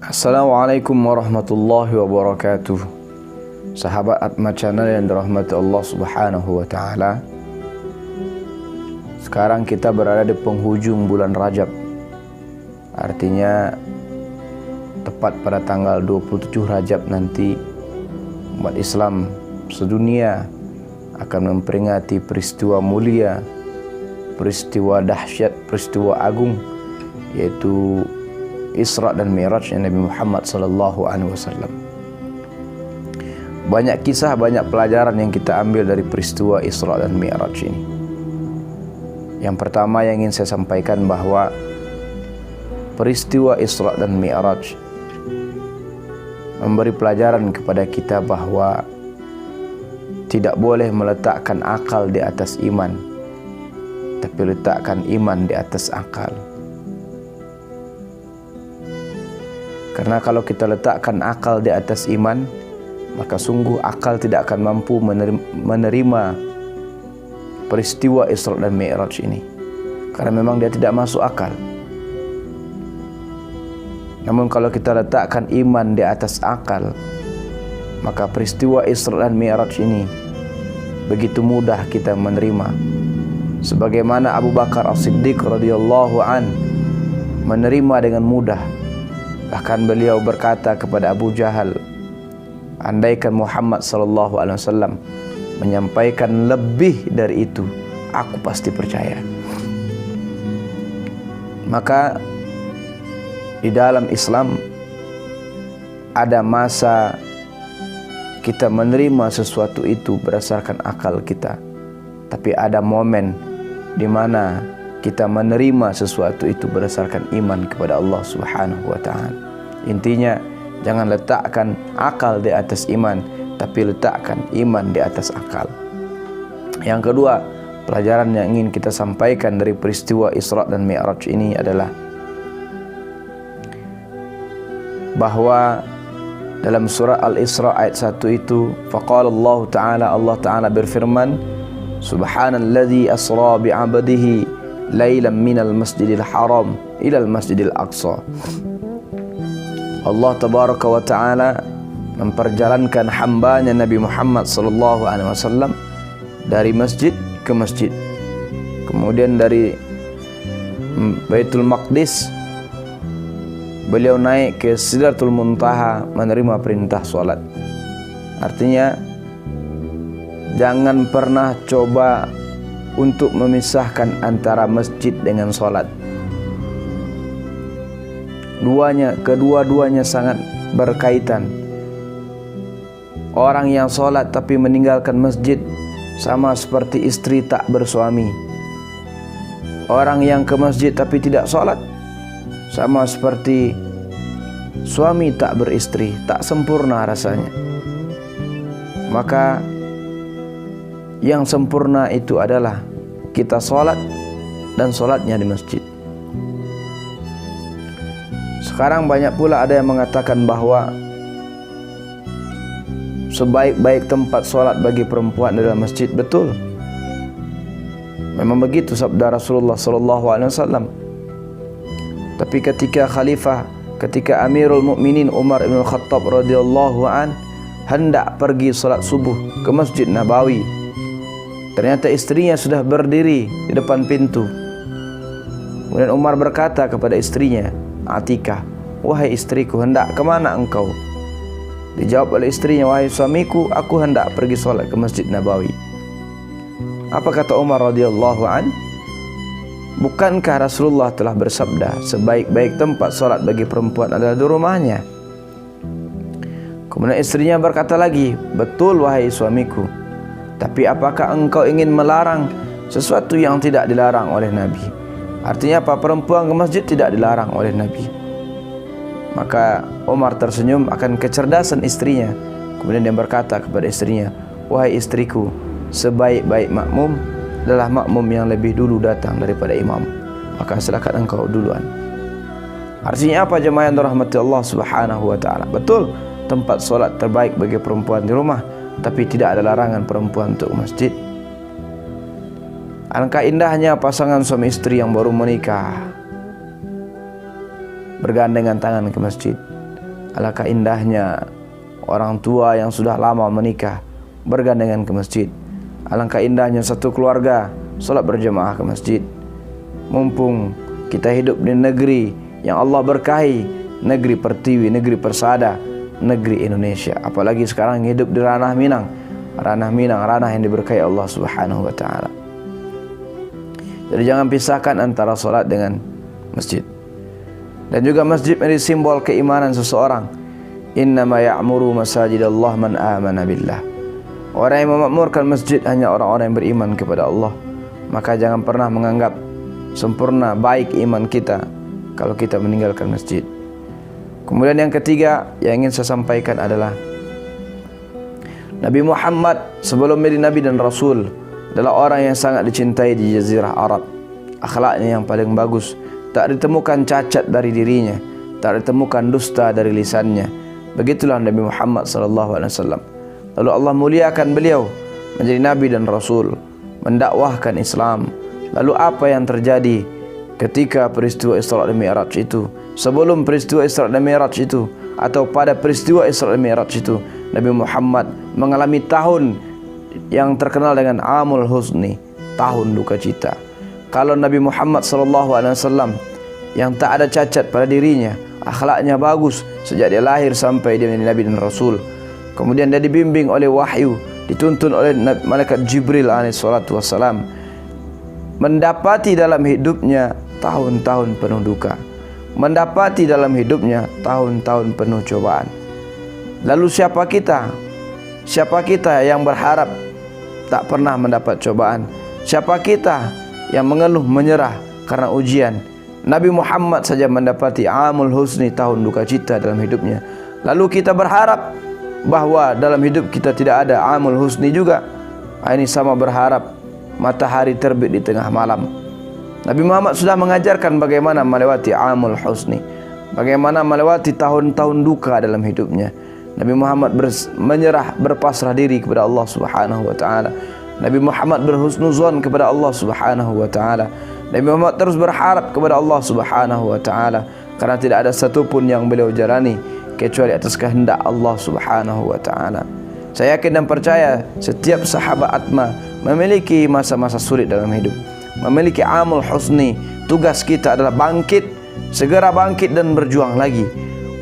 Assalamualaikum warahmatullahi wabarakatuh. Sahabat Atma Channel yang dirahmati Allah Subhanahu wa taala. Sekarang kita berada di penghujung bulan Rajab. Artinya tepat pada tanggal 27 Rajab nanti umat Islam sedunia akan memperingati peristiwa mulia, peristiwa dahsyat, peristiwa agung, yaitu Isra dan Mi'rajnya Nabi Muhammad SAW. Banyak kisah, banyak pelajaran yang kita ambil dari peristiwa Isra dan Mi'raj ini. Yang pertama yang ingin saya sampaikan bahwa peristiwa Isra dan Mi'raj memberi pelajaran kepada kita bahwa tidak boleh meletakkan akal di atas iman, tapi letakkan iman di atas akal. Karena kalau kita letakkan akal di atas iman, maka sungguh akal tidak akan mampu menerima peristiwa Isra dan Mi'raj ini, karena memang dia tidak masuk akal. Namun kalau kita letakkan iman di atas akal, maka peristiwa Isra dan Mi'raj ini begitu mudah kita menerima. Sebagaimana Abu Bakar As-Siddiq radhiyallahu an menerima dengan mudah. Bahkan beliau berkata kepada Abu Jahal, andaikan Muhammad SAW menyampaikan lebih dari itu, aku pasti percaya. Maka di dalam Islam ada masa kita menerima sesuatu itu berdasarkan akal kita, tapi ada momen di mana kita menerima sesuatu itu berdasarkan iman kepada Allah Subhanahu wa taala. Intinya, jangan letakkan akal di atas iman, tapi letakkan iman di atas akal. Yang kedua, pelajaran yang ingin kita sampaikan dari peristiwa Isra dan Mi'raj ini adalah bahwa dalam surah Al-Isra ayat 1 itu, faqala Allah Ta'ala berfirman, subhanalladzi asra bi'abdihi lailan minal masjidil haram ilal masjidil aqsa. Allah tabaraka wa ta'ala memperjalankan hambanya Nabi Muhammad SAW dari masjid ke masjid, kemudian dari Baitul Maqdis beliau naik ke Sidratul Muntaha menerima perintah sholat. Artinya jangan pernah coba untuk memisahkan antara masjid dengan sholat. Kedua-duanya sangat berkaitan. Orang yang sholat tapi meninggalkan masjid sama seperti istri tak bersuami. Orang yang ke masjid tapi tidak sholat sama seperti suami tak beristri, tak sempurna rasanya. Maka yang sempurna itu adalah kita sholat dan sholatnya di masjid. Sekarang banyak pula ada yang mengatakan bahwa sebaik-baik tempat sholat bagi perempuan adalah masjid. Betul, memang begitu sabda Rasulullah SAW. Tapi ketika Amirul Mukminin Umar bin Khattab radhiyallahu an hendak pergi sholat subuh ke Masjid Nabawi, ternyata istrinya sudah berdiri di depan pintu. Kemudian Umar berkata kepada istrinya, Atikah, wahai istriku, hendak kemana engkau? Dijawab oleh istrinya, wahai suamiku, aku hendak pergi sholat ke Masjid Nabawi. Apa kata Umar radhiyallahu an? Bukankah Rasulullah telah bersabda, sebaik-baik tempat sholat bagi perempuan adalah di rumahnya? Kemudian istrinya berkata lagi, betul wahai suamiku, tapi apakah engkau ingin melarang sesuatu yang tidak dilarang oleh Nabi? Artinya apa? Perempuan ke masjid tidak dilarang oleh Nabi. Maka Umar tersenyum akan kecerdasan istrinya. Kemudian dia berkata kepada istrinya, wahai istriku, sebaik-baik makmum adalah makmum yang lebih dulu datang daripada imam. Maka silakan engkau duluan. Artinya apa jemaah yang dirahmati Allah Subhanahu wa taala? Betul, tempat solat terbaik bagi perempuan di rumah, tapi tidak ada larangan perempuan untuk masjid. Alangkah indahnya pasangan suami istri yang baru menikah bergandengan tangan ke masjid. Alangkah indahnya orang tua yang sudah lama menikah bergandengan ke masjid. Alangkah indahnya satu keluarga solat berjamaah ke masjid. Mumpung kita hidup di negeri yang Allah berkahi, negeri pertiwi, negeri persada, negeri Indonesia. Apalagi sekarang hidup di ranah Minang, ranah yang diberkahi Allah Subhanahu wa taala. Jadi jangan pisahkan antara solat dengan masjid. Dan juga masjid menjadi simbol keimanan seseorang. Innama ya'muru masajidallah man amana billah. Orang yang memakmurkan masjid hanya orang-orang yang beriman kepada Allah. Maka jangan pernah menganggap sempurna baik iman kita kalau kita meninggalkan masjid. Kemudian yang ketiga yang ingin saya sampaikan adalah Nabi Muhammad sebelum menjadi Nabi dan Rasul adalah orang yang sangat dicintai di Jazirah Arab. Akhlaknya yang paling bagus, tak ditemukan cacat dari dirinya, tak ditemukan dusta dari lisannya. Begitulah Nabi Muhammad SAW. Lalu Allah muliakan beliau menjadi Nabi dan Rasul, mendakwahkan Islam. Lalu apa yang terjadi ketika peristiwa Isra dan Mi'raj itu? Sebelum peristiwa Isra dan Mi'raj itu, atau pada peristiwa Isra dan Mi'raj itu, Nabi Muhammad mengalami tahun yang terkenal dengan Amul Husni, tahun duka cita. Kalau Nabi Muhammad SAW yang tak ada cacat pada dirinya, akhlaknya bagus sejak dia lahir sampai dia menjadi Nabi dan Rasul. Kemudian dia dibimbing oleh wahyu, dituntun oleh malaikat Jibril alaihissalam, mendapati dalam hidupnya tahun-tahun penuh duka, mendapati dalam hidupnya tahun-tahun penuh cobaan. Lalu siapa kita? Siapa kita yang berharap tak pernah mendapat cobaan? Siapa kita yang mengeluh menyerah karena ujian? Nabi Muhammad saja mendapati Amul Husni, tahun duka cita dalam hidupnya. Lalu kita berharap bahwa dalam hidup kita tidak ada Amul Husni juga. Ini sama berharap matahari terbit di tengah malam. Nabi Muhammad sudah mengajarkan bagaimana melewati Amul Husni, bagaimana melewati tahun-tahun duka dalam hidupnya. Nabi Muhammad menyerah, berpasrah diri kepada Allah Subhanahu wa taala. Nabi Muhammad berhusnuzon kepada Allah Subhanahu wa taala. Nabi Muhammad terus berharap kepada Allah Subhanahu wa taala karena tidak ada satupun yang beliau jalani kecuali atas kehendak Allah Subhanahu wa taala. Saya yakin dan percaya setiap sahabat Atma memiliki masa-masa sulit dalam hidup, memiliki Amul Husni. Tugas kita adalah bangkit, segera bangkit dan berjuang lagi,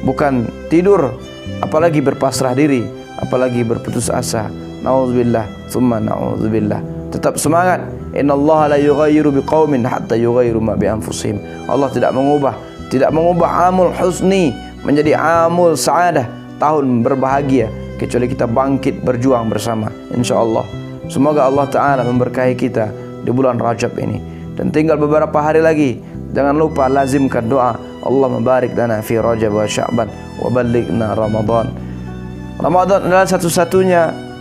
bukan tidur, apalagi berpasrah diri, apalagi berputus asa. Nauzubillah, tsumma nauzubillah. Tetap semangat. Innallaha la yughayyiru biqaumin hatta yughayyiru ma bi anfusihim. Allah tidak mengubah Amul Husni menjadi Amul Sa'adah, tahun berbahagia, kecuali kita bangkit berjuang bersama, insyaallah. Semoga Allah Ta'ala memberkahi kita di bulan Rajab ini. Dan tinggal beberapa hari lagi, jangan lupa lazimkan doa, Allah membarik lana fi Rajab wa Sya'ban wa ballighna Ramadan. Ramadan adalah satu-satunya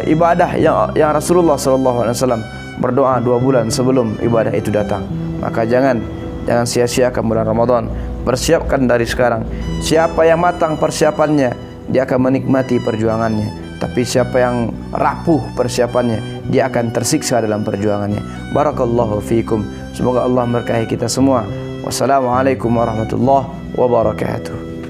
ibadah yang Rasulullah SAW berdoa 2 bulan sebelum ibadah itu datang. Maka jangan sia-siakan bulan Ramadan. Persiapkan dari sekarang. Siapa yang matang persiapannya, dia akan menikmati perjuangannya. Tapi siapa yang rapuh persiapannya, dia akan tersiksa dalam perjuangannya. Barakallahu fiikum. Semoga Allah memberkahi kita semua. Wassalamualaikum warahmatullahi wabarakatuh.